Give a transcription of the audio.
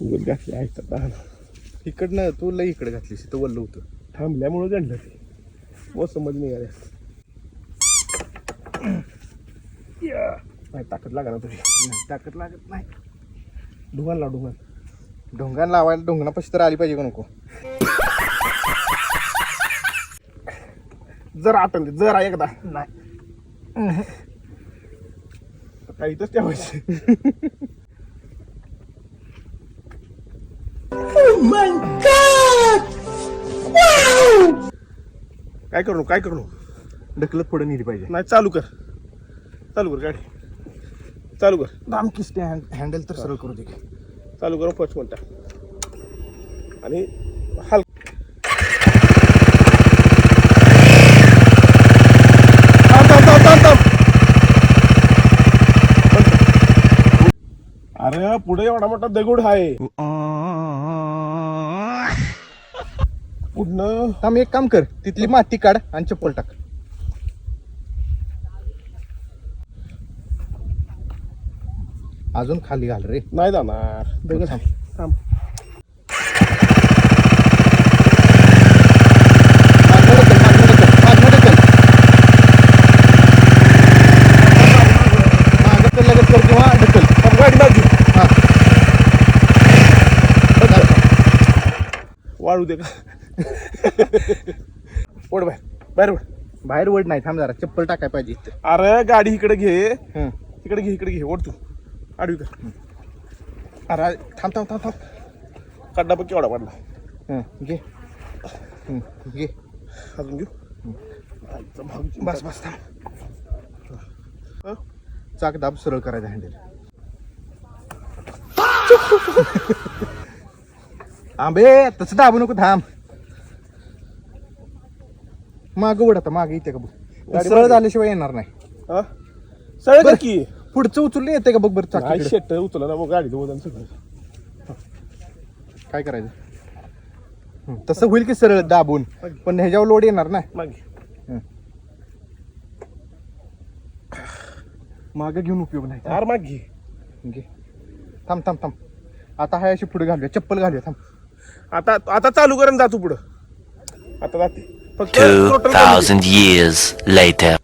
उगत घातली आहे आता. इकडनं तू लई इकडे घातलीस, इथं वल्ल होतं. थांबल्यामुळं गणलं ते मोसम मध्ये निघाले. नाही ताकद लागा ना तुझी. नाही ताकद लागत नाही. ढुंगान लाव ढुंगान. ढोंगान लावायला ढोंगणापाशी तर आली पाहिजे का नको. जरा आटल जरा एकदा नाही काही इथंच ठेवायचं. काय करू काय करू ढकलत पुढे नेली पाहिजे. नाही चालू कर गाडी चालू कर. दामकी स्टँड हँडल तर सरळ करू दे. चालू करू 5 मिनिटं आणि हल. अरे पुढे एवढा मोठा दगड आहे. पुढनं थांब एक काम कर, तिथली माती काढ आणि चप्पल टाक. अजून खाली घाल रे. नाही जाणार दगड. थांब. थांब. लगेच कर किंवा ढकल. थांब, गाडी मागे हा वाळू दे का. ओढ बाहेर बाहेर ओढ. बाहेर वड नाही, थांब जरा चप्पल टाकाय पाहिजे इथे. अरे गाडी इकडे घे. हं. इकडे घे ओढ तू आडवी कर. अरे थांब थांब थांब थांब. खड्डा बघ केवढा पडला. हं, घे. घे अजून घेऊ. बस बस थांब. चाक दाब सरळ करायचं हँडल. आंबे तसं दाबू नको, थांब. माग उड आता, माग येते का बघ. गाडी सरळ झाल्याशिवाय येणार नाही. हा सगळं कर की. पुढचं उचललं येते का बघ बरं चाक नाही इकडे. शेट उचला ना मग गाडीचं वजन सगळं. काय करायचं. तसं होईल की सरळ दाबून, पण ह्याच्यावर लोड येणार ना. मागे माग घेऊन उपयोग नाही. हार मागे घे. थांब थांब थांब. आता हाय अशी पुढे घालूया, चप्पल घालूया. थांब. आता चालू कर आणि जा तू पुढं. आता जाते फक्त throttle कमी दे. 2000 years later.